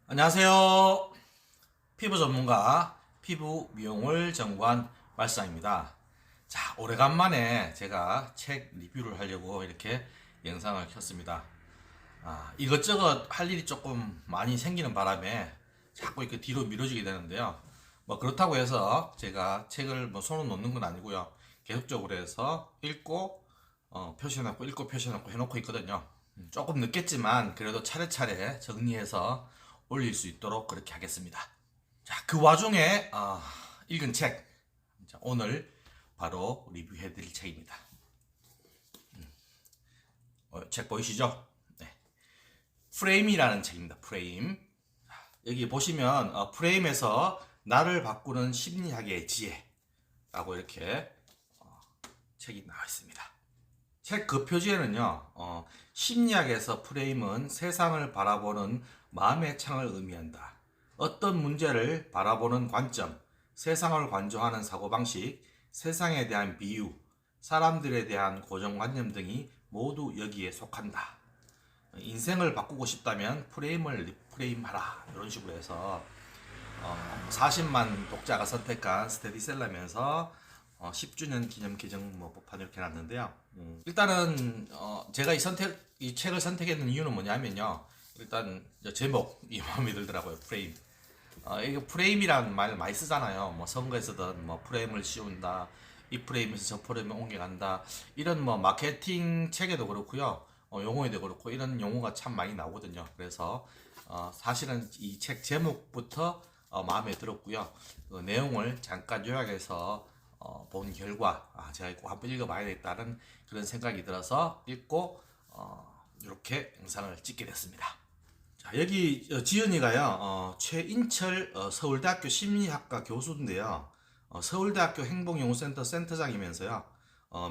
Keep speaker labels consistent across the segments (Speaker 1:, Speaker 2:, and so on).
Speaker 1: 안녕하세요. 피부 전문가 피부 미용을 전공한 말상입니다. 자, 오래간만에 제가 책 리뷰를 하려고 이렇게 영상을 켰습니다. 이것저것 할 일이 조금 많이 생기는 바람에 자꾸 이렇게 뒤로 미뤄지게 되는데요. 뭐 그렇다고 해서 제가 책을 뭐 손을 놓는 건 아니고요. 계속적으로 해서 읽고 표시해놓고 읽고 표시해놓고 해놓고 있거든요. 조금 늦겠지만 그래도 차례차례 정리해서 올릴 수 있도록 그렇게 하겠습니다. 자, 그 와중에 읽은 책, 자, 오늘 바로 리뷰해드릴 책입니다. 책 보이시죠? 네. 프레임이라는 책입니다. 프레임. 여기 보시면 프레임에서 나를 바꾸는 심리학의 지혜라고 이렇게 책이 나와 있습니다. 책 그 표지에는요, 심리학에서 프레임은 세상을 바라보는 마음의 창을 의미한다. 어떤 문제를 바라보는 관점, 세상을 관조하는 사고방식, 세상에 대한 비유, 사람들에 대한 고정관념 등이 모두 여기에 속한다. 인생을 바꾸고 싶다면 프레임을 리프레임하라. 이런 식으로 해서 40만 독자가 선택한 스테디셀러면서 10주년 기념 개정 법판 이렇게 놨는데요. 일단은 제가 이 책을 선택했는 이유는 뭐냐면요. 일단 제목이 마음에 들더라고요. 프레임. 이게 프레임이라는 말 많이 쓰잖아요. 뭐 선거에서든 뭐 프레임을 씌운다, 이 프레임에서 저 프레임에 옮겨간다, 이런 뭐 마케팅 책에도 그렇고요, 용어에도 그렇고 이런 용어가 참 많이 나오거든요. 그래서 사실은 이 책 제목부터 마음에 들었고요. 그 내용을 잠깐 요약해서 본 결과 제가 꼭 한번 읽어봐야겠다는 그런 생각이 들어서 읽고 이렇게 영상을 찍게 됐습니다. 자, 여기 지은이가요, 최인철 서울대학교 심리학과 교수인데요. 서울대학교 행복연구센터 센터장이면서요,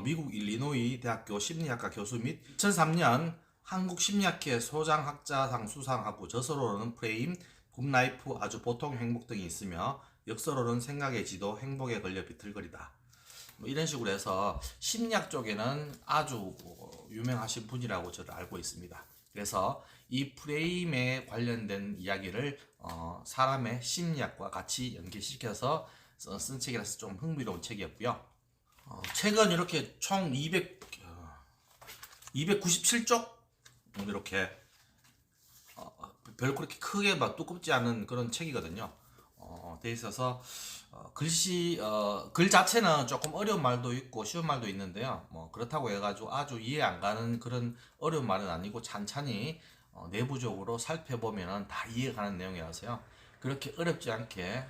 Speaker 1: 미국 일리노이 대학교 심리학과 교수 및 2003년 한국심리학회 소장학자상 수상하고 저서로는 프레임, 굿라이프, 아주 보통 행복 등이 있으며 역서로는 생각의 지도, 행복에 걸려 비틀거리다. 뭐 이런 식으로 해서 심리학 쪽에는 아주 유명하신 분이라고 저를 알고 있습니다. 그래서 이 프레임에 관련된 이야기를 사람의 심리학과 같이 연계시켜서 쓴 책이라서 좀 흥미로운 책이었고요. 책은 이렇게 총 297쪽 이렇게 별로 그렇게 크게 막 두껍지 않은 그런 책이거든요. 돼 있어서 글 자체는 조금 어려운 말도 있고 쉬운 말도 있는데요. 뭐 그렇다고 해가지고 아주 이해 안 가는 그런 어려운 말은 아니고 찬찬히 내부적으로 살펴보면은 다 이해가는 내용이라서요. 그렇게 어렵지 않게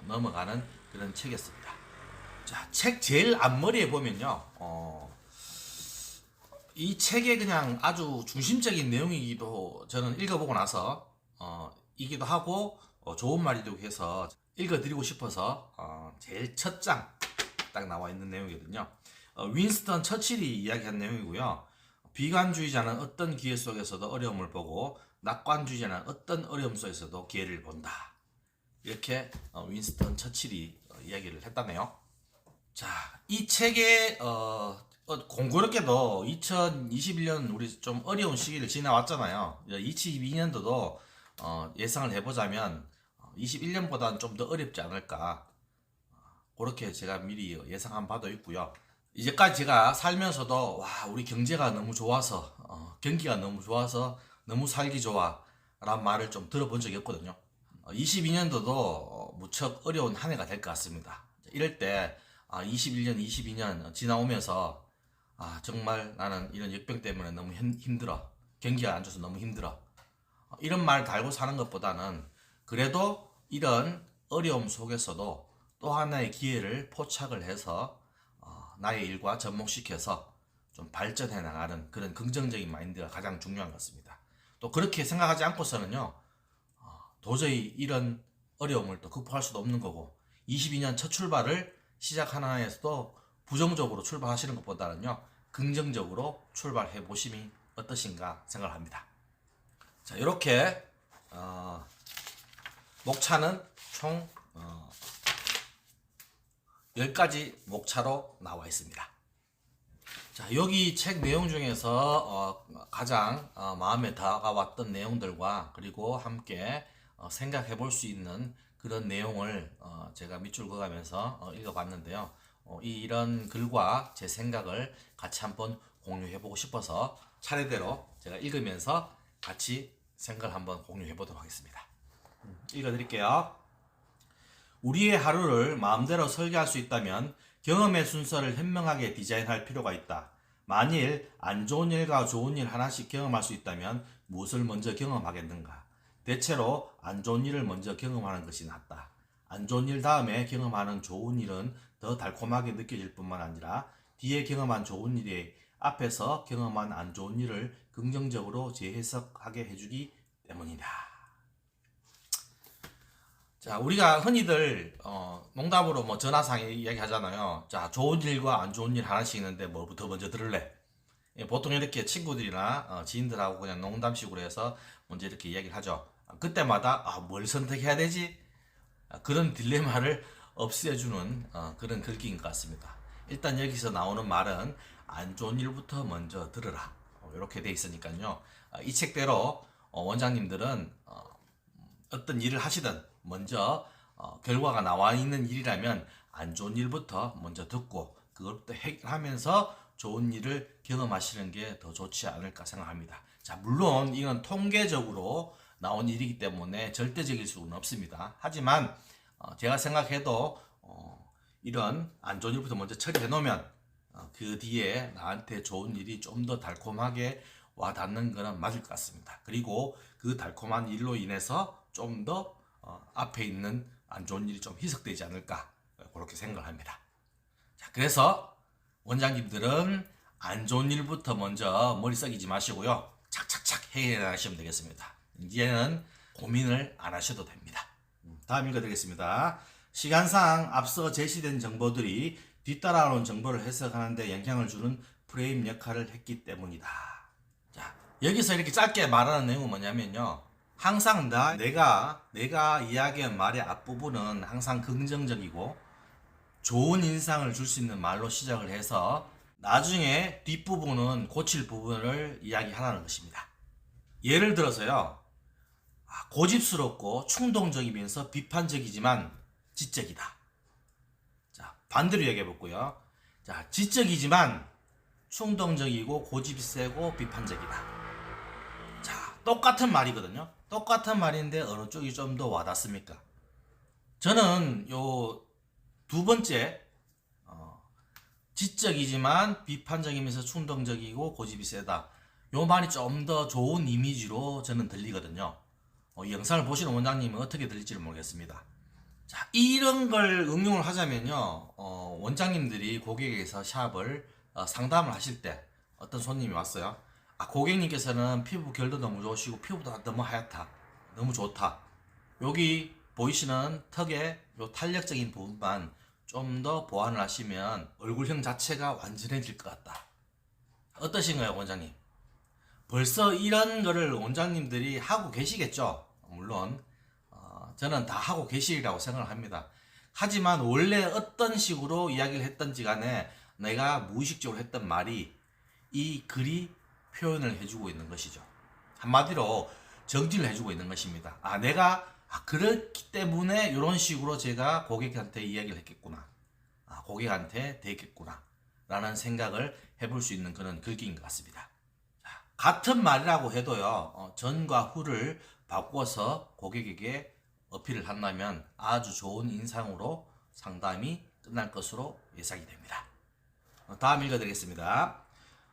Speaker 1: 넘어가는 그런 책이었습니다. 자, 책 제일 앞머리에 보면요. 이 책의 그냥 아주 중심적인 내용이기도 저는 읽어보고 나서 이기도 하고 좋은 말이기도 해서 읽어드리고 싶어서 제일 첫 장 딱 나와 있는 내용이거든요. 윈스턴 처칠이 이야기한 내용이고요. 비관주의자는 어떤 기회 속에서도 어려움을 보고 낙관주의자는 어떤 어려움 속에서도 기회를 본다. 이렇게 윈스턴 처칠이 이야기를 했다네요. 자, 이 책에 공교롭게도 2021년 우리 좀 어려운 시기를 지나왔잖아요. 2022년도도 예상을 해보자면 21년보다는 좀 더 어렵지 않을까, 그렇게 제가 미리 예상한 바도 있고요. 이제까지 제가 살면서도 와, 우리 경제가 너무 좋아서 경기가 너무 좋아서 너무 살기 좋아 라는 말을 좀 들어본 적이 없거든요. 22년도도 무척 어려운 한 해가 될 것 같습니다. 이럴 때 21년, 22년 지나오면서 정말 나는 이런 역병 때문에 너무 힘들어, 경기가 안 좋아서 너무 힘들어, 이런 말 달고 사는 것보다는 그래도 이런 어려움 속에서도 또 하나의 기회를 포착을 해서 나의 일과 접목시켜서 좀 발전해 나가는 그런 긍정적인 마인드가 가장 중요한 것 같습니다. 또 그렇게 생각하지 않고서는요, 도저히 이런 어려움을 또 극복할 수도 없는 거고, 22년 첫 출발을 시작하는 해에서도 부정적으로 출발하시는 것보다는요, 긍정적으로 출발해 보심이 어떠신가 생각을 합니다. 자, 이렇게 목차는 총 10가지 목차로 나와 있습니다. 자, 여기 책 내용 중에서 가장 마음에 다가왔던 내용들과 그리고 함께 생각해 볼 수 있는 그런 내용을 제가 밑줄 그어가면서 읽어봤는데요. 이런 글과 제 생각을 같이 한번 공유해 보고 싶어서 차례대로 제가 읽으면서 같이 생각을 한번 공유해 보도록 하겠습니다. 읽어 드릴게요. 우리의 하루를 마음대로 설계할 수 있다면 경험의 순서를 현명하게 디자인할 필요가 있다. 만일 안 좋은 일과 좋은 일 하나씩 경험할 수 있다면 무엇을 먼저 경험하겠는가? 대체로 안 좋은 일을 먼저 경험하는 것이 낫다. 안 좋은 일 다음에 경험하는 좋은 일은 더 달콤하게 느껴질 뿐만 아니라 뒤에 경험한 좋은 일이 앞에서 경험한 안 좋은 일을 긍정적으로 재해석하게 해주기 때문이다. 자, 우리가 흔히들 농담으로 뭐 전화상에 이야기하잖아요. 자, 좋은 일과 안 좋은 일 하나씩 있는데 뭐부터 먼저 들을래? 예, 보통 이렇게 친구들이나 지인들하고 그냥 농담식으로 해서 먼저 이렇게 이야기를 하죠. 그때마다 뭘 선택해야 되지? 그런 딜레마를 없애주는 그런 글귀인 것 같습니다. 일단 여기서 나오는 말은 안 좋은 일부터 먼저 들으라. 이렇게 돼 있으니까요. 이 책대로 원장님들은 어떤 일을 하시든 먼저 결과가 나와 있는 일이라면 안 좋은 일부터 먼저 듣고 그것부터 해결하면서 좋은 일을 경험하시는 게 더 좋지 않을까 생각합니다. 자, 물론 이건 통계적으로 나온 일이기 때문에 절대적일 수는 없습니다. 하지만 제가 생각해도 이런 안 좋은 일부터 먼저 처리해 놓으면 그 뒤에 나한테 좋은 일이 좀 더 달콤하게 와 닿는 거는 맞을 것 같습니다. 그리고 그 달콤한 일로 인해서 좀 더 앞에 있는 안 좋은 일이 좀 희석되지 않을까 그렇게 생각을 합니다. 자, 그래서 원장님들은 안 좋은 일부터 먼저 머리 썩이지 마시고요. 착착착 해결하시면 되겠습니다. 이제는 고민을 안 하셔도 됩니다. 다음 읽어드리겠습니다. 시간상 앞서 제시된 정보들이 뒤따라오는 정보를 해석하는 데 영향을 주는 프레임 역할을 했기 때문이다. 자, 여기서 이렇게 짧게 말하는 내용은 뭐냐면요. 항상 내가 이야기한 말의 앞부분은 항상 긍정적이고 좋은 인상을 줄 수 있는 말로 시작을 해서 나중에 뒷부분은 고칠 부분을 이야기하라는 것입니다. 예를 들어서요. 고집스럽고 충동적이면서 비판적이지만 지적이다. 자, 반대로 얘기해 볼게요. 자, 지적이지만 충동적이고 고집이 세고 비판적이다. 자, 똑같은 말이거든요. 똑같은 말인데 어느 쪽이 좀 더 와닿습니까? 저는 요 두 번째 지적이지만 비판적이면서 충동적이고 고집이 세다. 요 말이 좀 더 좋은 이미지로 저는 들리거든요. 이 영상을 보시는 원장님은 어떻게 들릴지 모르겠습니다. 자, 이런 걸 응용을 하자면요. 원장님들이 고객에게서 샵을 상담을 하실 때 어떤 손님이 왔어요. 고객님께서는 피부 결도 너무 좋으시고 피부도 너무 하얗다. 너무 좋다. 여기 보이시는 턱의 요 탄력적인 부분만 좀 더 보완을 하시면 얼굴형 자체가 완전해질 것 같다. 어떠신가요, 원장님? 벌써 이런 거를 원장님들이 하고 계시겠죠? 물론 저는 다 하고 계시리라고 생각을 합니다. 하지만 원래 어떤 식으로 이야기를 했던지 간에 내가 무의식적으로 했던 말이 이 글이 표현을 해주고 있는 것이죠. 한마디로 정지를 해주고 있는 것입니다. 내가 그렇기 때문에 이런 식으로 제가 고객한테 이야기를 했겠구나. 고객한테 됐겠구나. 라는 생각을 해볼 수 있는 그런 글귀인 것 같습니다. 같은 말이라고 해도요. 전과 후를 바꿔서 고객에게 어필을 한다면 아주 좋은 인상으로 상담이 끝날 것으로 예상이 됩니다. 다음 읽어드리겠습니다.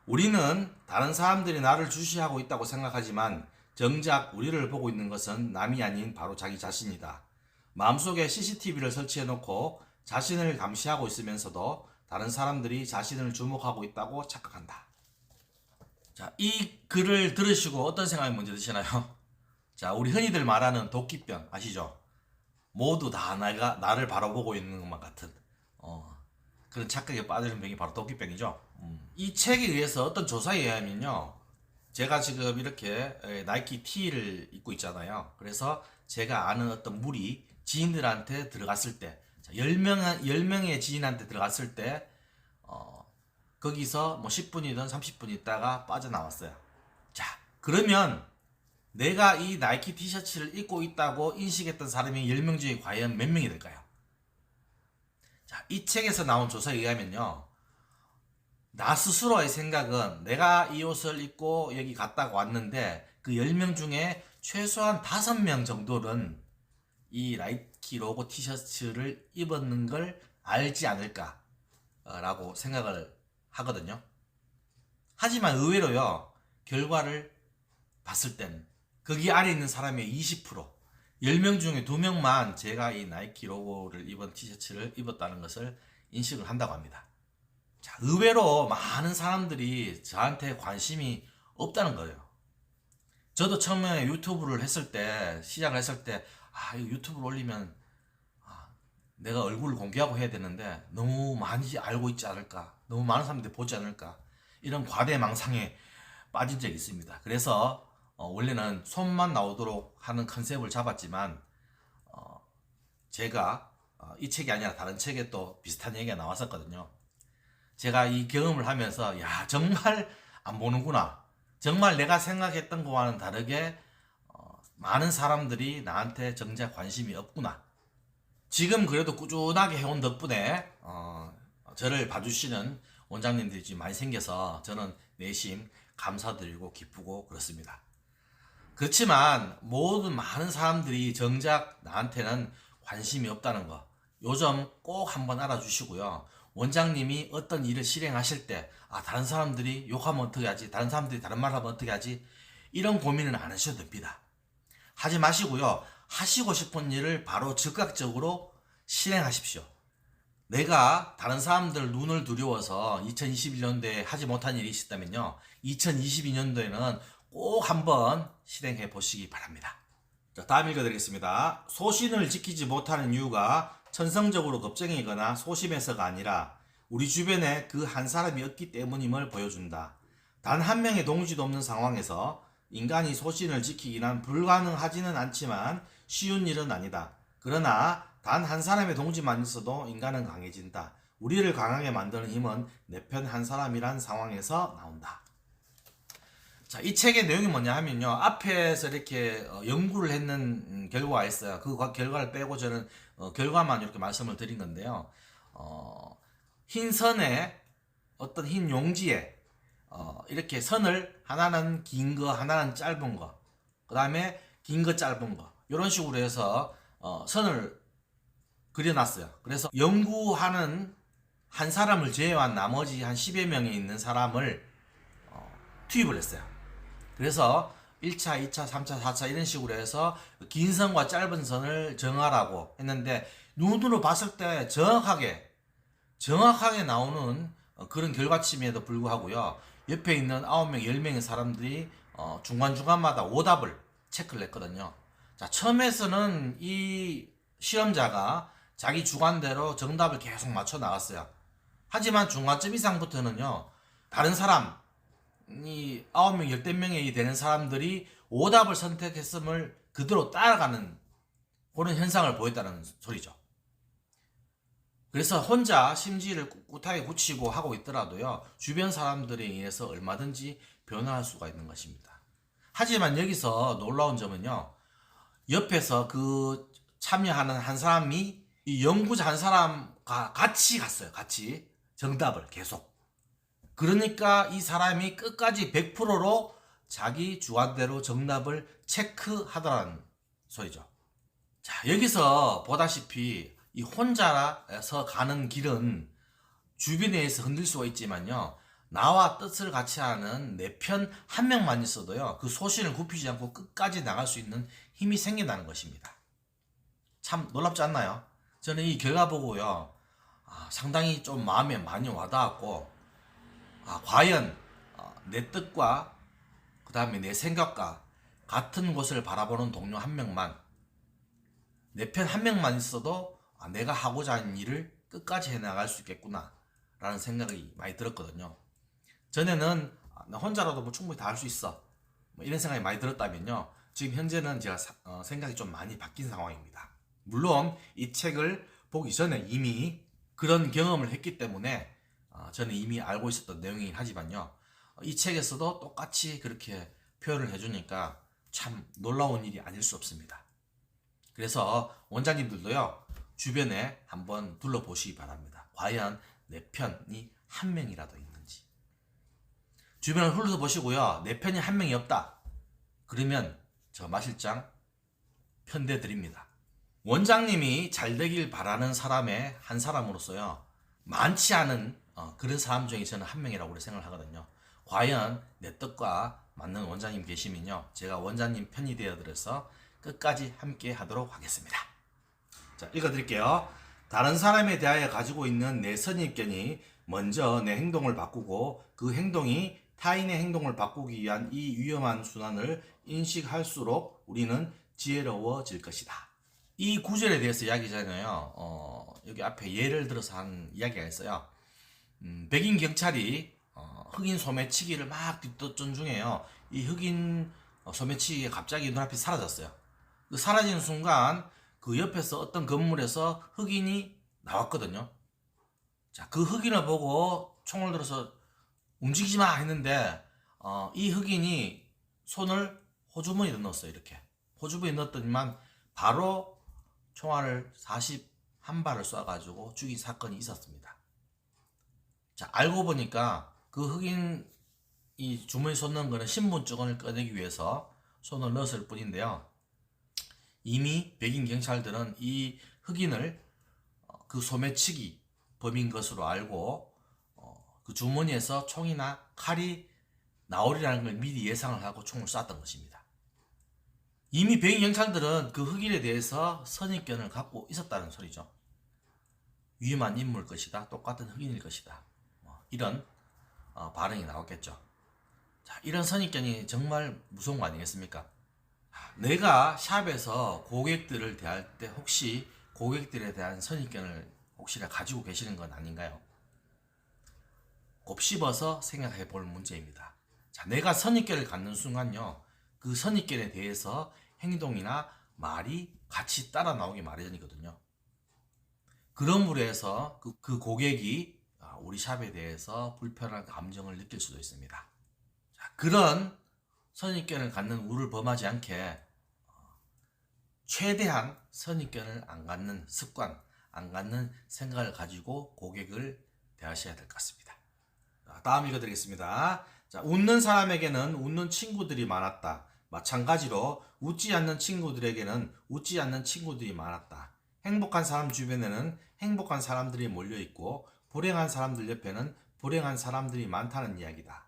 Speaker 1: 우리는 다른 사람들이 나를 주시하고 있다고 생각하지만 정작 우리를 보고 있는 것은 남이 아닌 바로 자기 자신이다. 마음속에 CCTV를 설치해놓고 자신을 감시하고 있으면서도 다른 사람들이 자신을 주목하고 있다고 착각한다. 자, 이 글을 들으시고 어떤 생각이 먼저 드시나요? 자, 우리 흔히들 말하는 도끼병 아시죠? 모두 다 나를 바라보고 있는 것만 같은 그런 착각에 빠지는 병이 바로 도끼병이죠. 이 책에 의해서 어떤 조사에 의하면요. 제가 지금 이렇게 나이키 티를 입고 있잖아요. 그래서 제가 아는 어떤 물이 지인들한테 들어갔을 때, 10명의 지인한테 들어갔을 때, 거기서 뭐 10분이든 30분 있다가 빠져나왔어요. 자, 그러면 내가 이 나이키 티셔츠를 입고 있다고 인식했던 사람이 10명 중에 과연 몇 명이 될까요? 자, 이 책에서 나온 조사에 의하면요, 나 스스로의 생각은 내가 이 옷을 입고 여기 갔다가 왔는데 그 10명 중에 최소한 5명 정도는 이 나이키 로고 티셔츠를 입었는 걸 알지 않을까라고 생각을 하거든요. 하지만 의외로요, 결과를 봤을 땐 거기 아래 있는 사람의 20%, 10명 중에 2명만 제가 이 나이키 로고를 입은 티셔츠를 입었다는 것을 인식을 한다고 합니다. 자, 의외로 많은 사람들이 저한테 관심이 없다는 거예요. 저도 처음에 유튜브를 했을 때, 시작을 했을 때, 이거 유튜브를 올리면 내가 얼굴을 공개하고 해야 되는데 너무 많이 알고 있지 않을까, 너무 많은 사람들이 보지 않을까, 이런 과대망상에 빠진 적이 있습니다. 그래서 원래는 손만 나오도록 하는 컨셉을 잡았지만 제가 이 책이 아니라 다른 책에 또 비슷한 얘기가 나왔었거든요. 제가 이 경험을 하면서 야, 정말 안 보는구나, 정말 내가 생각했던 거와는 다르게 많은 사람들이 나한테 정작 관심이 없구나. 지금 그래도 꾸준하게 해온 덕분에 저를 봐주시는 원장님들이 지금 많이 생겨서 저는 내심 감사드리고 기쁘고 그렇습니다. 그렇지만 모든 많은 사람들이 정작 나한테는 관심이 없다는 거, 요점 꼭 한번 알아주시고요. 원장님이 어떤 일을 실행하실 때 다른 사람들이 욕하면 어떻게 하지, 다른 사람들이 다른 말 하면 어떻게 하지, 이런 고민은 안 하셔도 됩니다. 하지 마시고요, 하시고 싶은 일을 바로 즉각적으로 실행하십시오. 내가 다른 사람들 눈을 두려워서 2021년도에 하지 못한 일이 있었다면요, 2022년도에는 꼭 한번 실행해 보시기 바랍니다. 자, 다음 읽어드리겠습니다. 소신을 지키지 못하는 이유가 천성적으로 겁쟁이거나 소심해서가 아니라 우리 주변에 그 한 사람이 없기 때문임을 보여준다. 단 한 명의 동지도 없는 상황에서 인간이 소신을 지키기란 불가능하지는 않지만 쉬운 일은 아니다. 그러나 단 한 사람의 동지만 있어도 인간은 강해진다. 우리를 강하게 만드는 힘은 내 편 한 사람이란 상황에서 나온다. 자, 이 책의 내용이 뭐냐 하면요, 앞에서 이렇게 연구를 했는 결과가 있어요. 그 결과를 빼고 저는 결과만 이렇게 말씀을 드린 건데요. 흰 선에, 어떤 흰 용지에 이렇게 선을, 하나는 긴 거, 하나는 짧은 거, 그 다음에 긴 거, 짧은 거, 이런 식으로 해서 선을 그려놨어요. 그래서 연구하는 한 사람을 제외한 나머지 한 10여 명이 있는 사람을 투입을 했어요. 그래서 1차, 2차, 3차, 4차 이런 식으로 해서 긴 선과 짧은 선을 정하라고 했는데, 눈으로 봤을 때 정확하게 나오는 그런 결과치임에도 불구하고요, 옆에 있는 9명, 10명의 사람들이 중간중간마다 오답을 체크를 했거든요. 자, 처음에서는 이 실험자가 자기 주관대로 정답을 계속 맞춰 나갔어요. 하지만 중간쯤 이상부터는요, 다른 사람, 이 9명, 10명이 되는 사람들이 오답을 선택했음을 그대로 따라가는 그런 현상을 보였다는 소리죠. 그래서 혼자 심지를 꿋꿋하게 굳히고 하고 있더라도요, 주변 사람들에 의해서 얼마든지 변화할 수가 있는 것입니다. 하지만 여기서 놀라운 점은요, 옆에서 그 참여하는 한 사람이 이 연구자 한 사람과 같이 갔어요. 같이 정답을 계속. 그러니까 이 사람이 끝까지 100%로 자기 주관대로 정답을 체크하더라는 소리죠. 자, 여기서 보다시피 이 혼자서 가는 길은 주변에 의해서 흔들 수가 있지만요, 나와 뜻을 같이 하는 내 편 한 명만 있어도요, 그 소신을 굽히지 않고 끝까지 나갈 수 있는 힘이 생긴다는 것입니다. 참 놀랍지 않나요? 저는 이 결과 보고요, 상당히 좀 마음에 많이 와닿았고, 과연 내 뜻과 그 다음에 내 생각과 같은 곳을 바라보는 동료 한 명만, 내 편 한 명만 있어도 내가 하고자 하는 일을 끝까지 해나갈 수 있겠구나 라는 생각이 많이 들었거든요. 전에는 나 혼자라도 뭐 충분히 다 할 수 있어, 뭐 이런 생각이 많이 들었다면요, 지금 현재는 제가 생각이 좀 많이 바뀐 상황입니다. 물론 이 책을 보기 전에 이미 그런 경험을 했기 때문에 저는 이미 알고 있었던 내용이긴 하지만요. 이 책에서도 똑같이 그렇게 표현을 해주니까 참 놀라운 일이 아닐 수 없습니다. 그래서 원장님들도요, 주변에 한번 둘러보시기 바랍니다. 과연 내 편이 한 명이라도 있는지. 주변을 훑어보시고요, 내 편이 한 명이 없다. 그러면 저 마실장 편대드립니다. 원장님이 잘 되길 바라는 사람의 한 사람으로서요, 많지 않은 그런 사람 중에 저는 한 명이라고 생각을 하거든요. 과연 내 뜻과 맞는 원장님 계시면요, 제가 원장님 편이 되어드려서 끝까지 함께 하도록 하겠습니다. 자, 읽어드릴게요. 다른 사람에 대하여 가지고 있는 내 선입견이 먼저 내 행동을 바꾸고 그 행동이 타인의 행동을 바꾸기 위한 이 위험한 순환을 인식할수록 우리는 지혜로워질 것이다. 이 구절에 대해서 이야기잖아요. 여기 앞에 예를 들어서 한 이야기가 있어요. 백인 경찰이 흑인 소매치기를 막 뒤쫓던 중에요, 이 흑인 소매치기가 갑자기 눈앞이 사라졌어요. 그 사라지는 순간 그 옆에서 어떤 건물에서 흑인이 나왔거든요. 자, 그 흑인을 보고 총을 들어서 움직이지 마 했는데 이 흑인이 손을 호주머니에 넣었어요. 이렇게 호주머니에 넣었더니만 바로 총알을 41발을 쏴가지고 죽인 사건이 있었습니다. 자, 알고 보니까 그 흑인 이 주머니 손 넣은 거는 신분증을 꺼내기 위해서 손을 넣었을 뿐인데요, 이미 백인 경찰들은 이 흑인을 그 소매치기 범인 것으로 알고 그 주머니에서 총이나 칼이 나오리라는 걸 미리 예상을 하고 총을 쐈던 것입니다. 이미 백인 경찰들은 그 흑인에 대해서 선입견을 갖고 있었다는 소리죠. 위험한 인물 것이다, 똑같은 흑인일 것이다, 이런 반응이 나왔겠죠. 자, 이런 선입견이 정말 무서운 거 아니겠습니까? 내가 샵에서 고객들을 대할 때 혹시 고객들에 대한 선입견을 혹시나 가지고 계시는 건 아닌가요? 곱씹어서 생각해 볼 문제입니다. 자, 내가 선입견을 갖는 순간요, 그 선입견에 대해서 행동이나 말이 같이 따라 나오기 마련이거든요. 그러므로 해서 그 고객이 우리 샵에 대해서 불편한 감정을 느낄 수도 있습니다. 자, 그런 선입견을 갖는 우를 범하지 않게 최대한 선입견을 안 갖는 습관, 안 갖는 생각을 가지고 고객을 대하셔야 될 것 같습니다. 다음 읽어드리겠습니다. 자, 웃는 사람에게는 웃는 친구들이 많았다. 마찬가지로 웃지 않는 친구들에게는 웃지 않는 친구들이 많았다. 행복한 사람 주변에는 행복한 사람들이 몰려있고 불행한 사람들 옆에는 불행한 사람들이 많다는 이야기다.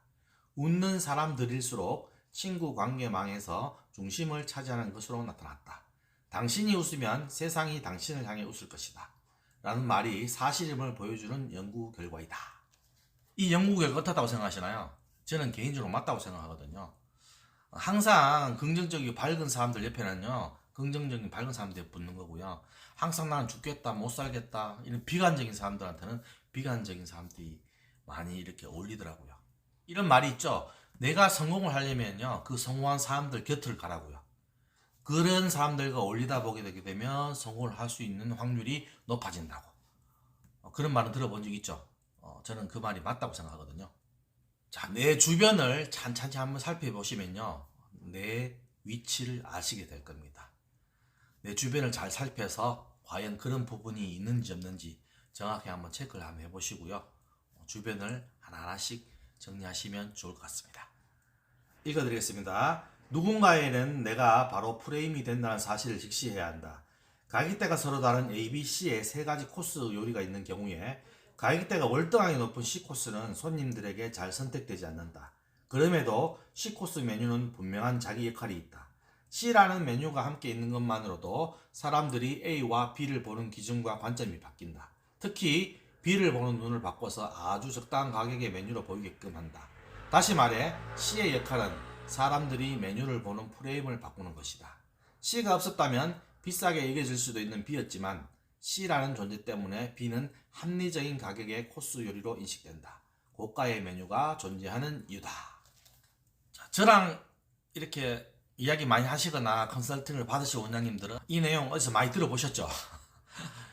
Speaker 1: 웃는 사람들일수록 친구 관계망에서 중심을 차지하는 것으로 나타났다. 당신이 웃으면 세상이 당신을 향해 웃을 것이다. 라는 말이 사실임을 보여주는 연구 결과이다. 이 연구 결과 어떻다고 생각하시나요? 저는 개인적으로 맞다고 생각하거든요. 항상 긍정적이고 밝은 사람들 옆에는요, 긍정적인 밝은 사람들이 붙는 거고요. 항상 나는 죽겠다, 못 살겠다, 이런 비관적인 사람들한테는 비관적인 사람들이 많이 이렇게 어울리더라고요. 이런 말이 있죠. 내가 성공을 하려면요, 그 성공한 사람들 곁을 가라고요. 그런 사람들과 어울리다 보게 되게 되면 성공을 할 수 있는 확률이 높아진다고. 그런 말은 들어본 적 있죠. 저는 그 말이 맞다고 생각하거든요. 자, 내 주변을 찬찬히 한번 살펴보시면요, 내 위치를 아시게 될 겁니다. 내 주변을 잘 살펴서 과연 그런 부분이 있는지 없는지 정확히 한번 체크를 한번 해보시고요, 주변을 하나하나씩 정리하시면 좋을 것 같습니다. 읽어드리겠습니다. 누군가에는 내가 바로 프레임이 된다는 사실을 직시해야 한다. 가격대가 서로 다른 A, B, C의 세 가지 코스 요리가 있는 경우에 가격대가 월등하게 높은 C코스는 손님들에게 잘 선택되지 않는다. 그럼에도 C코스 메뉴는 분명한 자기 역할이 있다. C라는 메뉴가 함께 있는 것만으로도 사람들이 A와 B를 보는 기준과 관점이 바뀐다. 특히 B를 보는 눈을 바꿔서 아주 적당한 가격의 메뉴로 보이게끔 한다. 다시 말해 C의 역할은 사람들이 메뉴를 보는 프레임을 바꾸는 것이다. C가 없었다면 비싸게 여겨질 수도 있는 B였지만 C라는 존재 때문에 B는 합리적인 가격의 코스 요리로 인식된다. 고가의 메뉴가 존재하는 이유다. 자, 저랑 이렇게 이야기 많이 하시거나 컨설팅을 받으신 원장님들은 이 내용 어디서 많이 들어보셨죠?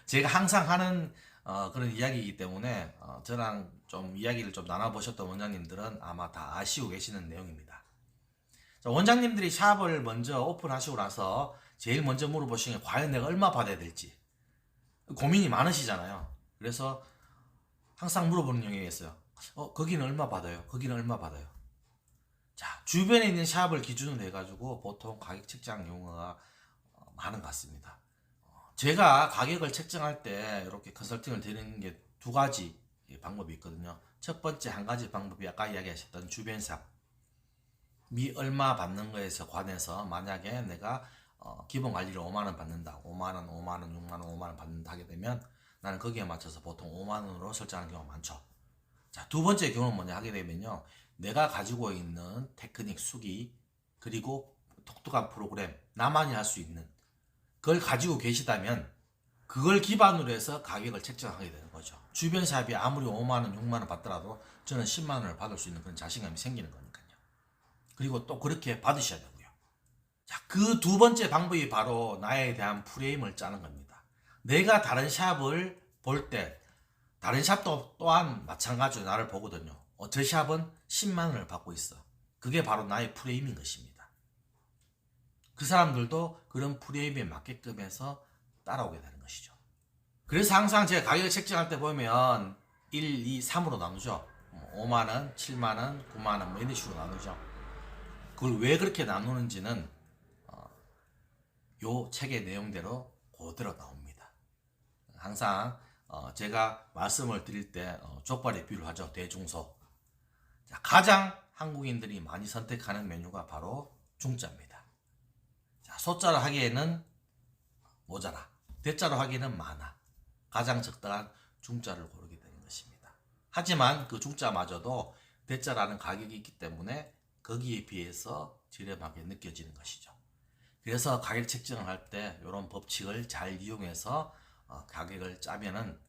Speaker 1: 제가 항상 하는 그런 이야기이기 때문에 저랑 좀 이야기를 좀 나눠보셨던 원장님들은 아마 다 아시고 계시는 내용입니다. 자, 원장님들이 샵을 먼저 오픈하시고 나서 제일 먼저 물어보시는 게 과연 내가 얼마 받아야 될지 고민이 많으시잖아요. 그래서 항상 물어보는 영역이 있어요. 거기는 얼마 받아요? 거기는 얼마 받아요? 자, 주변에 있는 샵을 기준으로 해가지고 보통 가격 책정 용어가 많은 것 같습니다. 제가 가격을 책정할 때 이렇게 컨설팅을 드리는 게 두 가지 방법이 있거든요. 첫 번째 한 가지 방법이 아까 이야기하셨던 주변 샵 미 얼마 받는 거에서 관해서 만약에 내가 기본 관리를 5만원 받는다. 5만원, 5만원, 6만원, 5만원 받는다 하게 되면 나는 거기에 맞춰서 보통 5만원으로 설정하는 경우가 많죠. 자, 두 번째 경우는 뭐냐 하게 되면요. 내가 가지고 있는 테크닉 수기 그리고 독특한 프로그램 나만이 할 수 있는 그걸 가지고 계시다면 그걸 기반으로 해서 가격을 책정하게 되는 거죠. 주변 샵이 아무리 5만원, 6만원 받더라도 저는 10만원을 받을 수 있는 그런 자신감이 생기는 거니까요. 그리고 또 그렇게 받으셔야 되고요. 자, 그 두 번째 방법이 바로 나에 대한 프레임을 짜는 겁니다. 내가 다른 샵을 볼 때 다른 샵도 또한 마찬가지로 나를 보거든요. 저 샵은 10만원을 받고 있어. 그게 바로 나의 프레임인 것입니다. 그 사람들도 그런 프레임에 맞게끔 해서 따라오게 되는 것이죠. 그래서 항상 제가 가격을 책정할 때 보면 1, 2, 3으로 나누죠. 5만원, 7만원, 9만원 뭐 이런 식으로 나누죠. 그걸 왜 그렇게 나누는지는 요 책의 내용대로 그대로 나옵니다. 항상 제가 말씀을 드릴 때 족발에 비유를 하죠. 대중소. 자, 가장 한국인들이 많이 선택하는 메뉴가 바로 중짜입니다. 자, 소짜로 하기에는 모자라. 대짜로 하기에는 많아. 가장 적당한 중짜를 고르게 되는 것입니다. 하지만 그 중짜마저도 대짜라는 가격이 있기 때문에 거기에 비해서 저렴하게 느껴지는 것이죠. 그래서 가격 책정을 할 때 이런 법칙을 잘 이용해서 가격을 짜면은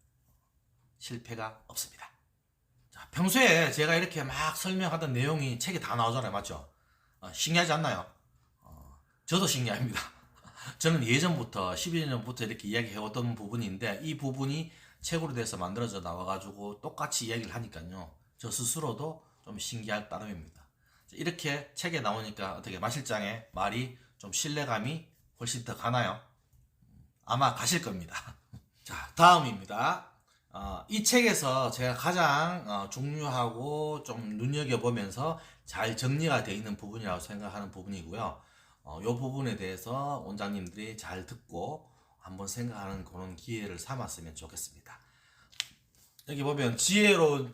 Speaker 1: 실패가 없습니다. 자, 평소에 제가 이렇게 막 설명하던 내용이 책에 다 나오잖아요. 맞죠? 신기하지 않나요? 저도 신기합니다. 저는 예전부터 12년 전부터 이렇게 이야기해왔던 부분인데 이 부분이 책으로 돼서 만들어져 나와가지고 똑같이 이야기를 하니까요. 저 스스로도 좀 신기할 따름입니다. 이렇게 책에 나오니까 어떻게 마실장의 말이 좀 신뢰감이 훨씬 더 가나요? 아마 가실 겁니다. 자, 다음입니다. 이 책에서 제가 가장 중요하고 좀 눈여겨보면서 잘 정리가 되어 있는 부분이라고 생각하는 부분이고요. 이 부분에 대해서 원장님들이 잘 듣고 한번 생각하는 그런 기회를 삼았으면 좋겠습니다. 여기 보면 지혜로운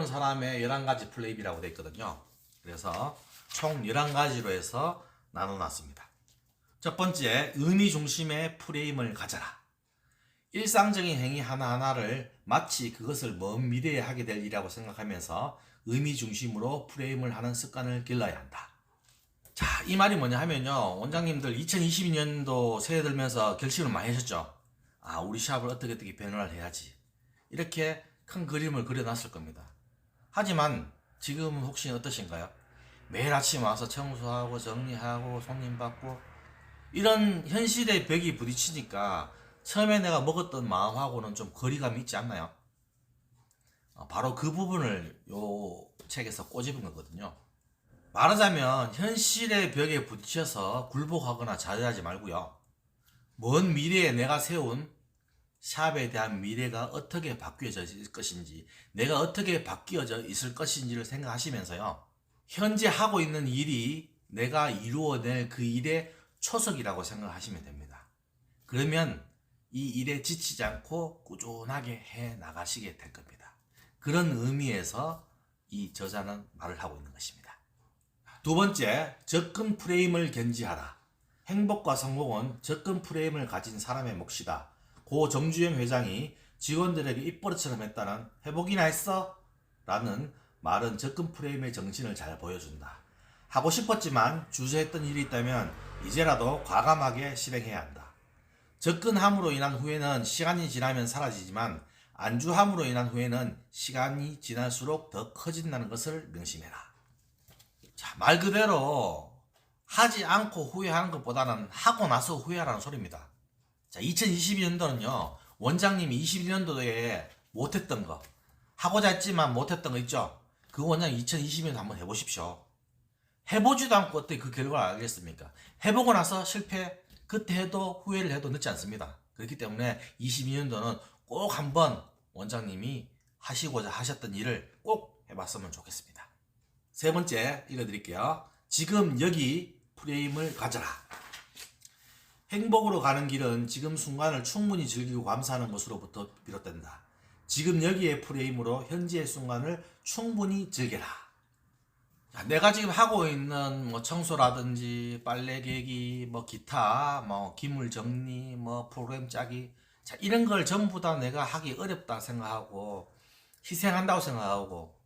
Speaker 1: 사람의 11가지 플레이라고 되어 있거든요. 그래서 총 11가지로 해서 나눠놨습니다. 첫 번째, 의미 중심의 프레임을 가져라. 일상적인 행위 하나하나를 마치 그것을 먼 미래에 하게 될 일이라고 생각하면서 의미 중심으로 프레임을 하는 습관을 길러야 한다. 자, 이 말이 뭐냐 하면요. 원장님들 2022년도 새해 들면서 결심을 많이 하셨죠. 우리 샵을 어떻게 변화를 해야지. 이렇게 큰 그림을 그려놨을 겁니다. 하지만 지금은 혹시 어떠신가요? 매일 아침 와서 청소하고 정리하고 손님 받고 이런 현실의 벽이 부딪히니까 처음에 내가 먹었던 마음하고는 좀 거리감이 있지 않나요? 바로 그 부분을 요 책에서 꼬집은 거거든요. 말하자면 현실의 벽에 부딪혀서 굴복하거나 좌절하지 말고요. 먼 미래에 내가 세운 샵에 대한 미래가 어떻게 바뀌어져 있을 것인지, 내가 어떻게 바뀌어져 있을 것인지를 생각하시면서요. 현재 하고 있는 일이 내가 이루어낼 그 일의 초석이라고 생각하시면 됩니다. 그러면 이 일에 지치지 않고 꾸준하게 해 나가시게 될 겁니다. 그런 의미에서 이 저자는 말을 하고 있는 것입니다. 두 번째, 접근 프레임을 견지하라. 행복과 성공은 접근 프레임을 가진 사람의 몫이다. 고 정주영 회장이 직원들에게 입버릇처럼 했다는 해보기나 했어? 라는 말은 접근 프레임의 정신을 잘 보여준다. 하고 싶었지만 주저했던 일이 있다면 이제라도 과감하게 실행해야 한다. 접근함으로 인한 후회는 시간이 지나면 사라지지만 안주함으로 인한 후회는 시간이 지날수록 더 커진다는 것을 명심해라. 자, 말 그대로 하지 않고 후회하는 것보다는 하고 나서 후회하라는 소리입니다. 자, 2022년도는요, 원장님이 21년도에 못했던 거, 하고자 했지만 못했던 거 있죠? 그 원장 2022년도 한번 해보십시오. 해보지도 않고 어떻게 그 결과를 알겠습니까? 해보고 나서 실패, 그때 해도 후회를 해도 늦지 않습니다. 그렇기 때문에 22년도는 꼭 한번 원장님이 하시고자 하셨던 일을 꼭 해봤으면 좋겠습니다. 세 번째 읽어드릴게요. 지금 여기 프레임을 가져라. 행복으로 가는 길은 지금 순간을 충분히 즐기고 감사하는 것으로부터 비롯된다. 지금 여기의 프레임으로 현재의 순간을 충분히 즐겨라. 내가 지금 하고 있는 뭐 청소라든지 빨래 개기, 뭐 기타, 뭐 기물 정리, 뭐 프로그램 짜기, 자, 이런 걸 전부 다 내가 하기 어렵다 생각하고 희생한다고 생각하고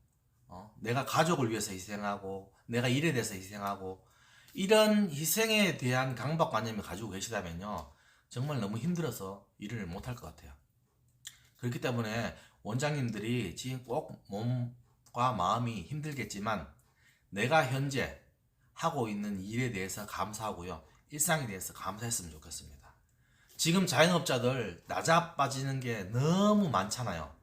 Speaker 1: 내가 가족을 위해서 희생하고 내가 일에 대해서 희생하고 이런 희생에 대한 강박관념을 가지고 계시다면요, 정말 너무 힘들어서 일을 못할 것 같아요. 그렇기 때문에 원장님들이 지금 꼭 몸과 마음이 힘들겠지만 내가 현재 하고 있는 일에 대해서 감사하고요, 일상에 대해서 감사했으면 좋겠습니다. 지금 자영업자들 나자빠지는 게 너무 많잖아요.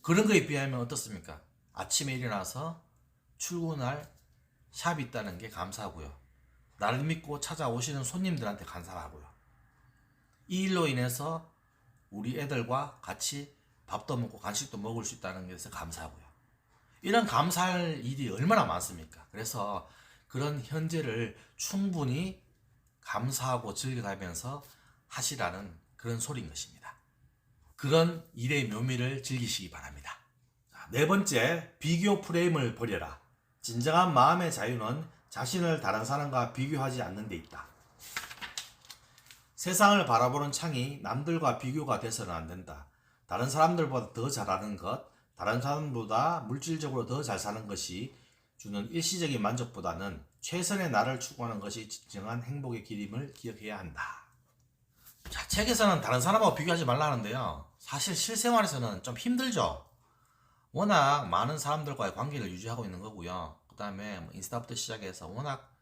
Speaker 1: 그런 거에 비하면 어떻습니까? 아침에 일어나서 출근할 샵이 있다는 게 감사하고요, 나를 믿고 찾아오시는 손님들한테 감사하고요, 이 일로 인해서 우리 애들과 같이 밥도 먹고 간식도 먹을 수 있다는 것에 감사하고요. 이런 감사할 일이 얼마나 많습니까? 그래서 그런 현재를 충분히 감사하고 즐겨가면서 하시라는 그런 소리인 것입니다. 그런 일의 묘미를 즐기시기 바랍니다. 네 번째, 비교 프레임을 버려라. 진정한 마음의 자유는 자신을 다른 사람과 비교하지 않는 데 있다. 세상을 바라보는 창이 남들과 비교가 돼서는 안 된다. 다른 사람들보다 더 잘하는 것, 다른 사람보다 물질적으로 더 잘 사는 것이 주는 일시적인 만족보다는 최선의 나를 추구하는 것이 진정한 행복의 길임을 기억해야 한다. 자, 책에서는 다른 사람하고 비교하지 말라는데요, 사실 실생활에서는 좀 힘들죠. 워낙 많은 사람들과의 관계를 유지하고 있는 거고요. 그 다음에 뭐 인스타부터 시작해서 워낙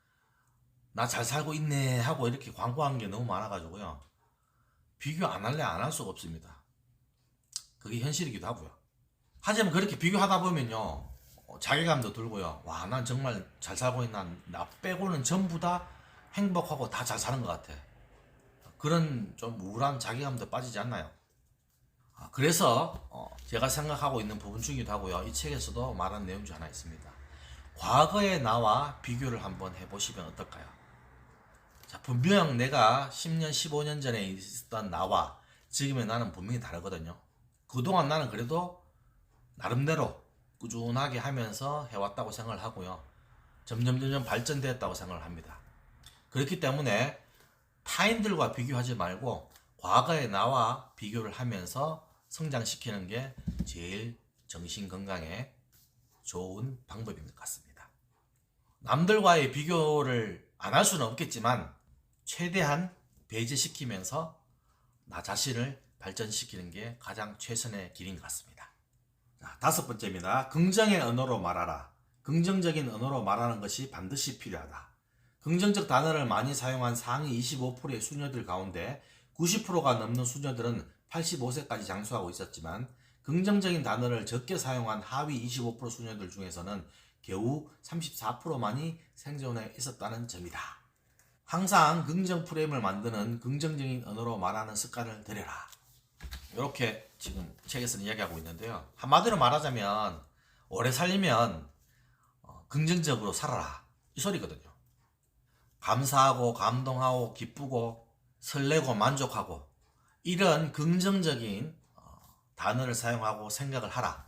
Speaker 1: 나 잘 살고 있네 하고 이렇게 광고하는 게 너무 많아가지고요, 비교 안 할래 안 할 수가 없습니다. 그게 현실이기도 하고요. 하지만 그렇게 비교하다 보면요, 자괴감도 들고요, 와, 난 정말 잘 살고 있나, 나 빼고는 전부 다 행복하고 다 잘 사는 것 같아, 그런 좀 우울한 자괴감도 빠지지 않나요? 그래서 제가 생각하고 있는 부분 중이기도 하고요, 이 책에서도 말한 내용 중 하나 있습니다. 과거의 나와 비교를 한번 해보시면 어떨까요? 자, 분명 내가 10년, 15년 전에 있었던 나와 지금의 나는 분명히 다르거든요. 그동안 나는 그래도 나름대로 꾸준하게 하면서 해왔다고 생각을 하고요, 점점 발전되었다고 생각을 합니다. 그렇기 때문에 타인들과 비교하지 말고 과거의 나와 비교를 하면서 성장시키는 게 제일 정신 건강에 좋은 방법인 것 같습니다. 남들과의 비교를 안 할 수는 없겠지만 최대한 배제시키면서 나 자신을 발전시키는 게 가장 최선의 길인 것 같습니다. 자, 다섯 번째입니다. 긍정의 언어로 말하라. 긍정적인 언어로 말하는 것이 반드시 필요하다. 긍정적 단어를 많이 사용한 상위 25%의 수녀들 가운데 90%가 넘는 수녀들은 85세까지 장수하고 있었지만 긍정적인 단어를 적게 사용한 하위 25% 수녀들 중에서는 겨우 34%만이 생존해 있었다는 점이다. 항상 긍정 프레임을 만드는 긍정적인 언어로 말하는 습관을 들여라. 이렇게 지금 책에서는 이야기하고 있는데요, 한마디로 말하자면 오래 살려면 긍정적으로 살아라, 이 소리거든요. 감사하고 감동하고 기쁘고 설레고 만족하고 이런 긍정적인 단어를 사용하고 생각을 하라.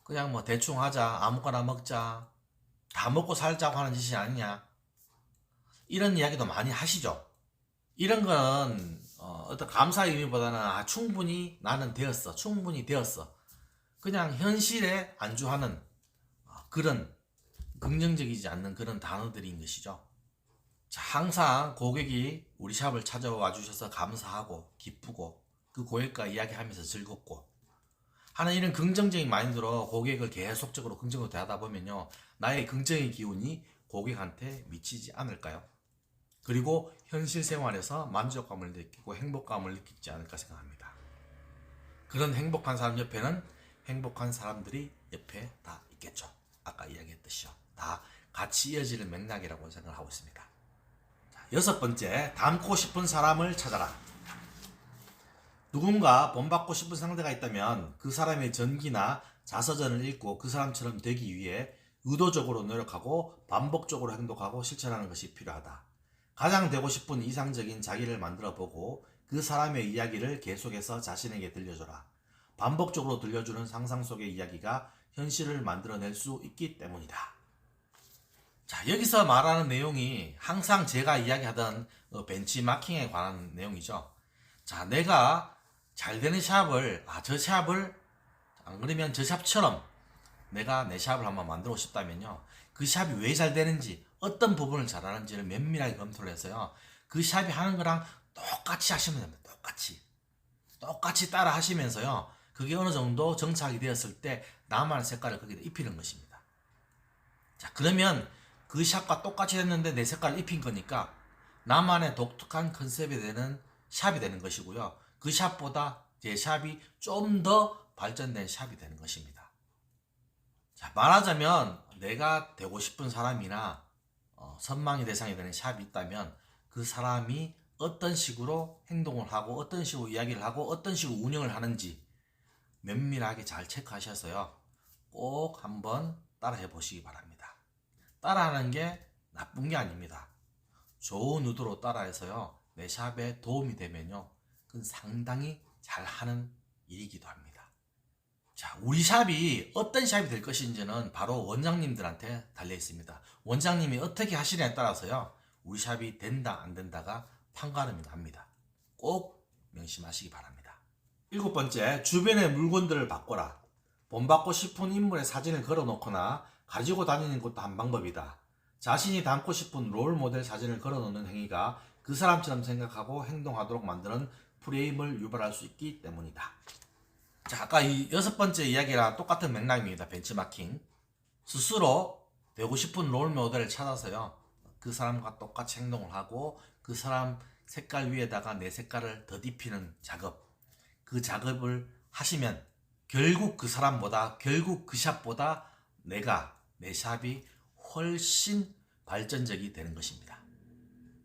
Speaker 1: 그냥 뭐 대충 하자, 아무거나 먹자, 다 먹고 살자고 하는 짓이 아니냐, 이런 이야기도 많이 하시죠. 이런 거는 어떤 감사의 의미보다는 충분히 나는 되었어, 충분히 되었어, 그냥 현실에 안주하는 그런 긍정적이지 않는 그런 단어들인 것이죠. 자, 항상 고객이 우리 샵을 찾아와 주셔서 감사하고 기쁘고 그 고객과 이야기하면서 즐겁고 하는 이런 긍정적인 마인드로 고객을 계속적으로 긍정으로 대하다 보면요, 나의 긍정의 기운이 고객한테 미치지 않을까요? 그리고 현실 생활에서 만족감을 느끼고 행복감을 느끼지 않을까 생각합니다. 그런 행복한 사람 옆에는 행복한 사람들이 옆에 다 있겠죠. 아까 이야기했듯이요. 다 같이 이어지는 맥락이라고 생각을 하고 있습니다. 여섯 번째, 닮고 싶은 사람을 찾아라. 누군가 본받고 싶은 상대가 있다면 그 사람의 전기나 자서전을 읽고 그 사람처럼 되기 위해 의도적으로 노력하고 반복적으로 행동하고 실천하는 것이 필요하다. 가장 되고 싶은 이상적인 자기를 만들어 보고 그 사람의 이야기를 계속해서 자신에게 들려줘라. 반복적으로 들려주는 상상 속의 이야기가 현실을 만들어낼 수 있기 때문이다. 자, 여기서 말하는 내용이 항상 제가 이야기하던 벤치마킹에 관한 내용이죠. 자, 내가 잘 되는 샵을, 저 샵을, 안 그러면 저 샵처럼 내가 내 샵을 한번 만들고 싶다면요. 그 샵이 왜 잘 되는지, 어떤 부분을 잘하는지를 면밀하게 검토를 해서요. 그 샵이 하는 거랑 똑같이 하시면 됩니다. 똑같이 따라 하시면서요. 그게 어느 정도 정착이 되었을 때 나만의 색깔을 거기다 입히는 것입니다. 자, 그러면 그 샵과 똑같이 했는데 내 색깔을 입힌 거니까 나만의 독특한 컨셉이 되는 샵이 되는 것이고요. 그 샵보다 제 샵이 좀 더 발전된 샵이 되는 것입니다. 자, 말하자면 내가 되고 싶은 사람이나 선망의 대상이 되는 샵이 있다면 그 사람이 어떤 식으로 행동을 하고 어떤 식으로 이야기를 하고 어떤 식으로 운영을 하는지 면밀하게 잘 체크하셔서요. 꼭 한번 따라해 보시기 바랍니다. 따라하는 게 나쁜 게 아닙니다. 좋은 의도로 따라해서요. 내 샵에 도움이 되면요. 그건 상당히 잘하는 일이기도 합니다. 자, 우리 샵이 어떤 샵이 될 것인지는 바로 원장님들한테 달려 있습니다. 원장님이 어떻게 하시냐에 따라서요. 우리 샵이 된다 안 된다가 판가름이 납니다. 꼭 명심하시기 바랍니다. 일곱 번째, 주변의 물건들을 바꿔라. 본받고 싶은 인물의 사진을 걸어놓거나 가지고 다니는 것도 한 방법이다. 자신이 닮고 싶은 롤 모델 사진을 걸어놓는 행위가 그 사람처럼 생각하고 행동하도록 만드는 프레임을 유발할 수 있기 때문이다. 자, 아까 이 여섯 번째 이야기랑 똑같은 맥락입니다. 벤치마킹. 스스로 되고 싶은 롤 모델을 찾아서요. 그 사람과 똑같이 행동을 하고 그 사람 색깔 위에다가 내 색깔을 덧입히는 작업. 그 작업을 하시면 결국 그 사람보다, 결국 그 샵보다 내 샵이 훨씬 발전적이 되는 것입니다.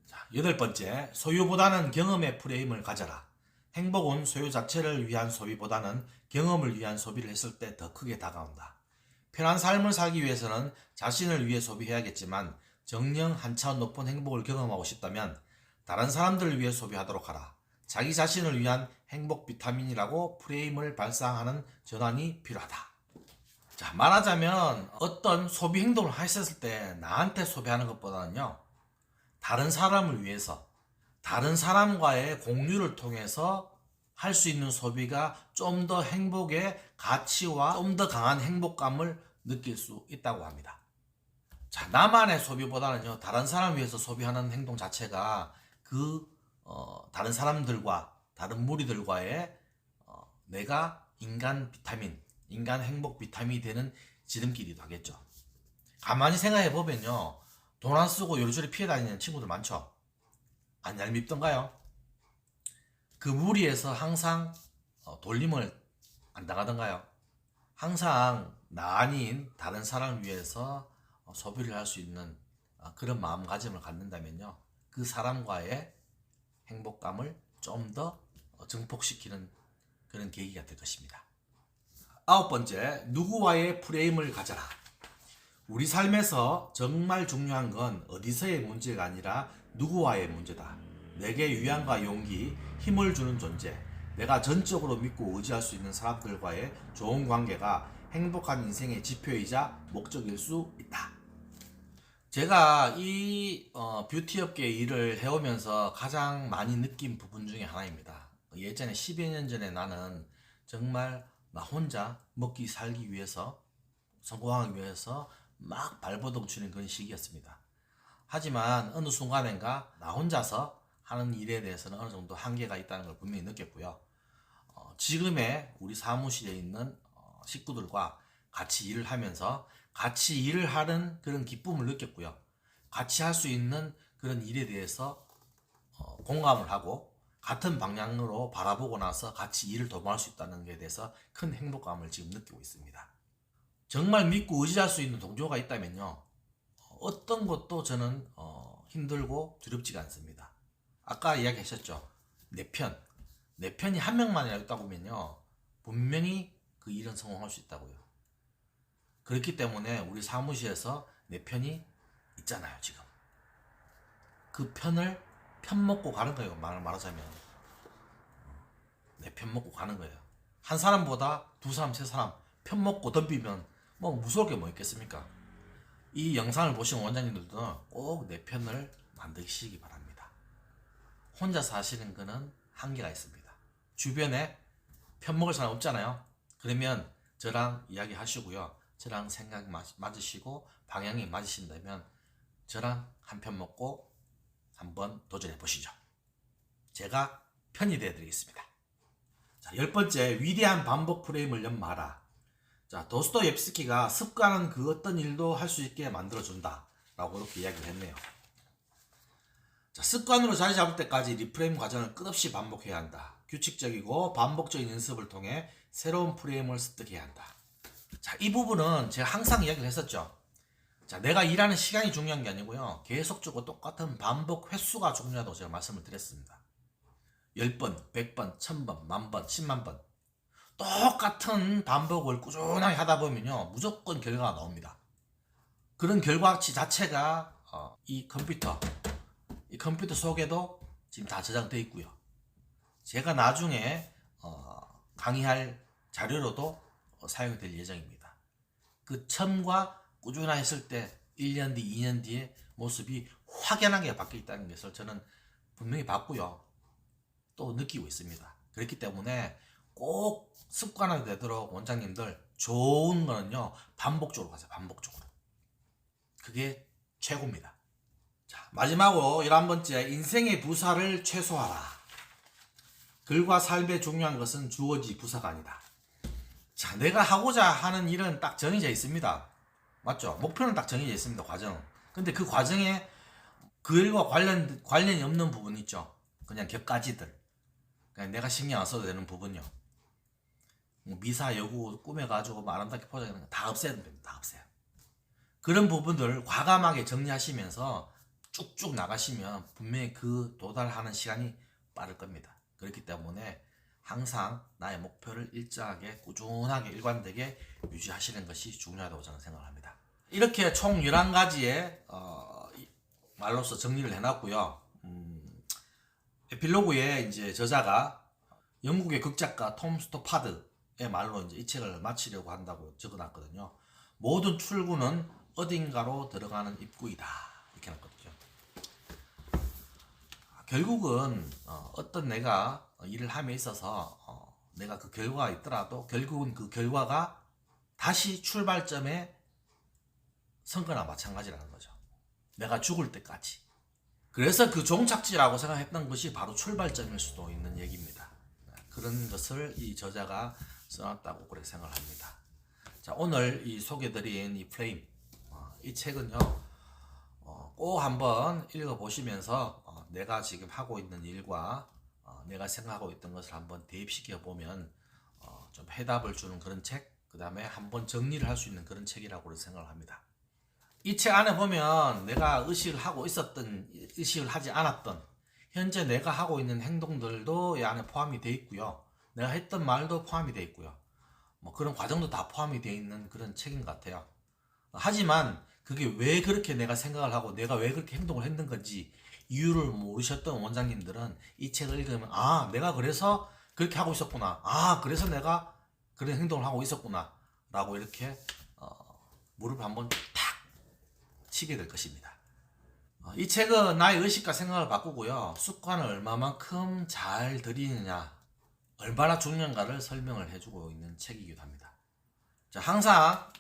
Speaker 1: 자, 여덟 번째, 소유보다는 경험의 프레임을 가져라. 행복은 소유 자체를 위한 소비보다는 경험을 위한 소비를 했을 때 더 크게 다가온다. 편한 삶을 살기 위해서는 자신을 위해 소비해야겠지만 정녕 한 차원 높은 행복을 경험하고 싶다면 다른 사람들을 위해 소비하도록 하라. 자기 자신을 위한 행복 비타민이라고 프레임을 발상하는 전환이 필요하다. 자, 말하자면 어떤 소비 행동을 하셨을 때 나한테 소비하는 것보다는요. 다른 사람을 위해서 다른 사람과의 공유를 통해서 할 수 있는 소비가 좀 더 행복의 가치와 좀 더 강한 행복감을 느낄 수 있다고 합니다. 자, 나만의 소비보다는요, 다른 사람을 위해서 소비하는 행동 자체가 다른 사람들과 다른 무리들과의 내가 인간 비타민, 인간 행복 비타민이 되는 지름길이기도 하겠죠. 가만히 생각해 보면요, 돈 안 쓰고 요리조리 피해 다니는 친구들 많죠. 안 얄밉던가요? 그 무리에서 항상 돌림을 안 당하던가요? 항상 나 아닌 다른 사람을 위해서 소비를 할 수 있는 그런 마음가짐을 갖는다면요. 그 사람과의 행복감을 좀 더 증폭시키는 그런 계기가 될 것입니다. 아홉 번째, 누구와의 프레임을 가져라. 우리 삶에서 정말 중요한 건 어디서의 문제가 아니라 누구와의 문제다. 내게 위안과 용기, 힘을 주는 존재, 내가 전적으로 믿고 의지할 수 있는 사람들과의 좋은 관계가 행복한 인생의 지표이자 목적일 수 있다. 제가 이 뷰티업계 일을 해오면서 가장 많이 느낀 부분 중에 하나입니다. 예전에 10여 년 전에 나는 정말 나 혼자 먹기 살기 위해서 성공하기 위해서 막 발버둥 치는 그런 시기였습니다. 하지만 어느 순간인가 나 혼자서 하는 일에 대해서는 어느 정도 한계가 있다는 걸 분명히 느꼈고요. 지금의 우리 사무실에 있는 식구들과 같이 일을 하면서 같이 일을 하는 그런 기쁨을 느꼈고요. 같이 할 수 있는 그런 일에 대해서 공감을 하고 같은 방향으로 바라보고 나서 같이 일을 도모할 수 있다는 것에 대해서 큰 행복감을 지금 느끼고 있습니다. 정말 믿고 의지할 수 있는 동료가 있다면요, 어떤 것도 저는 힘들고 두렵지가 않습니다. 아까 이야기하셨죠. 내 편이 한 명만이라도 있다고 하면요, 분명히 그 일은 성공할 수 있다고요. 그렇기 때문에 우리 사무실에서 내 편이 있잖아요. 지금 그 편을 편 먹고 가는 거예요. 말하자면 내 편 먹고 가는 거예요. 한 사람보다 두 사람, 세 사람 편 먹고 덤비면 뭐 무서울 게 뭐 있겠습니까? 이 영상을 보신 원장님들도 꼭 내 편을 만드시기 바랍니다. 혼자 사시는 거는 한계가 있습니다. 주변에 편 먹을 사람 없잖아요. 그러면 저랑 이야기 하시고요. 저랑 생각 맞으시고 방향이 맞으신다면 저랑 한 편 먹고 한번 도전해 보시죠. 제가 편이 되어 드리겠습니다. 자, 10번째, 위대한 반복 프레임을 연마하라. 자, 도스토옙스키가 습관은 그 어떤 일도 할 수 있게 만들어준다 라고 이렇게 이야기를 했네요. 자, 습관으로 자리 잡을 때까지 리프레임 과정을 끝없이 반복해야 한다. 규칙적이고 반복적인 연습을 통해 새로운 프레임을 습득해야 한다. 자, 이 부분은 제가 항상 이야기를 했었죠. 자, 내가 일하는 시간이 중요한 게 아니고요, 계속적으로 똑같은 반복 횟수가 중요하다고 제가 말씀을 드렸습니다. 10번, 100번, 1000번, 만번, 10만번 똑같은 반복을 꾸준하게 하다 보면요, 무조건 결과가 나옵니다. 그런 결과치 자체가 이 컴퓨터 속에도 지금 다 저장되어 있고요. 제가 나중에 강의할 자료로도 사용이 될 예정입니다. 그 처음과 꾸준하게 했을 때 1년 뒤, 2년 뒤에 모습이 확연하게 바뀌어 있다는 것을 저는 분명히 봤고요. 또 느끼고 있습니다. 그렇기 때문에 꼭 습관화가 되도록 원장님들 좋은 거는요, 반복적으로 가세요. 반복적으로. 그게 최고입니다. 자, 마지막으로 11번째, 인생의 부사를 최소화하라. 글과 삶에 중요한 것은 주어지 부사가 아니다. 자, 내가 하고자 하는 일은 딱 정해져 있습니다. 맞죠? 목표는 딱 정해져 있습니다. 과정. 근데 그 과정에 그 일과 관련이 없는 부분 있죠. 그냥 격가지들. 그냥 내가 신경 안 써도 되는 부분요. 미사 여구 꾸며가지고 뭐 아름답게 포장하는 거 다 없애야 됩니다. 다 없애요. 그런 부분들 과감하게 정리하시면서 쭉쭉 나가시면 분명히 그 도달하는 시간이 빠를 겁니다. 그렇기 때문에 항상 나의 목표를 일정하게 꾸준하게 일관되게 유지하시는 것이 중요하다고 저는 생각합니다. 이렇게 총 11가지의 말로서 정리를 해놨고요. 에필로그에 이제 저자가 영국의 극작가 톰 스토파드의 말로 이제 이 책을 마치려고 한다고 적어놨거든요. 모든 출구는 어딘가로 들어가는 입구이다, 이렇게 놨거든요. 결국은 어떤 내가 일을 함에 있어서 내가 그 결과가 있더라도 결국은 그 결과가 다시 출발점에 선 거나 마찬가지라는 거죠. 내가 죽을 때까지. 그래서 그 종착지라고 생각했던 것이 바로 출발점일 수도 있는 얘기입니다. 그런 것을 이 저자가 써놨다고 그렇게 생각을 합니다. 자, 오늘 이 소개드린 이 프레임, 이 책은요, 꼭 한번 읽어보시면서 내가 지금 하고 있는 일과 내가 생각하고 있던 것을 한번 대입시켜 보면 좀 해답을 주는 그런 책, 그 다음에 한번 정리를 할 수 있는 그런 책이라고 생각을 합니다. 이 책 안에 보면 내가 의식을 하고 있었던, 의식을 하지 않았던, 현재 내가 하고 있는 행동들도 이 안에 포함이 되어 있고요. 내가 했던 말도 포함이 되어 있고요. 뭐 그런 과정도 다 포함이 되어 있는 그런 책인 것 같아요. 하지만 그게 왜 그렇게 내가 생각을 하고 내가 왜 그렇게 행동을 했는 건지 이유를 모르셨던 원장님들은 이 책을 읽으면, 아, 내가 그래서 그렇게 하고 있었구나. 아, 그래서 내가 그런 행동을 하고 있었구나. 라고 이렇게 무릎을 한번 탁 치게 될 것입니다. 이 책은 나의 의식과 생각을 바꾸고요, 습관을 얼마만큼 잘 들이느냐, 얼마나 중요한가를 설명을 해주고 있는 책이기도 합니다. 자, 항상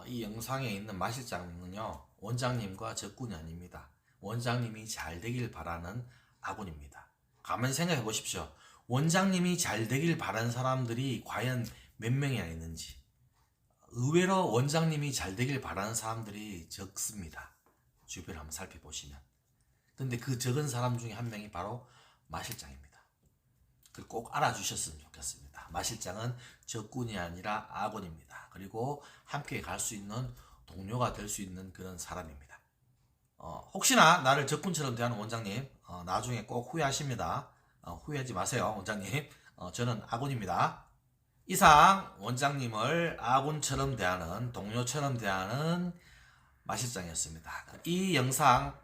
Speaker 1: 이 영상에 있는 마실장은요, 원장님과 적군이 아닙니다. 원장님이 잘 되길 바라는 아군입니다. 가만히 생각해 보십시오. 원장님이 잘 되길 바라는 사람들이 과연 몇 명이나 있는지. 의외로 원장님이 잘 되길 바라는 사람들이 적습니다. 주변을 한번 살펴보시면. 근데 그 적은 사람 중에 한 명이 바로 마 실장입니다. 그걸 꼭 알아주셨으면 좋겠습니다. 마 실장은 적군이 아니라 아군입니다. 그리고 함께 갈 수 있는 동료가 될 수 있는 그런 사람입니다. 혹시나 나를 적군처럼 대하는 원장님, 나중에 꼭 후회하십니다. 후회하지 마세요, 원장님. 저는 아군입니다. 이상 원장님을 아군처럼 대하는, 동료처럼 대하는 마 실장이었습니다. 이 영상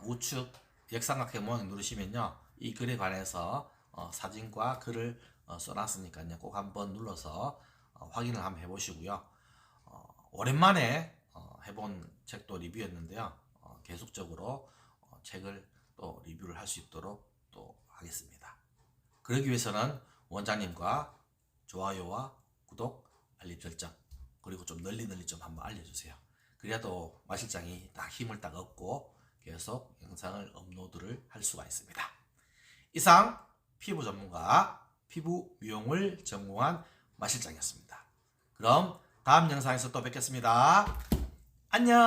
Speaker 1: 우측 역삼각형 모양 누르시면요, 이 글에 관해서 사진과 글을 써놨으니까요, 꼭 한번 눌러서 확인을 한번 해보시고요. 오랜만에 해본 책도 리뷰였는데요, 계속적으로 책을 또 리뷰를 할 수 있도록 또 하겠습니다. 그러기 위해서는 원장님과 좋아요와 구독, 알림 설정, 그리고 좀 널리 좀 한번 알려주세요. 그래야 또 마 실장이 딱 힘을 딱 얻고 계속 영상을 업로드를 할 수가 있습니다. 이상 피부 전문가, 피부 미용을 전공한 마 실장이었습니다. 그럼 다음 영상에서 또 뵙겠습니다. 안녕.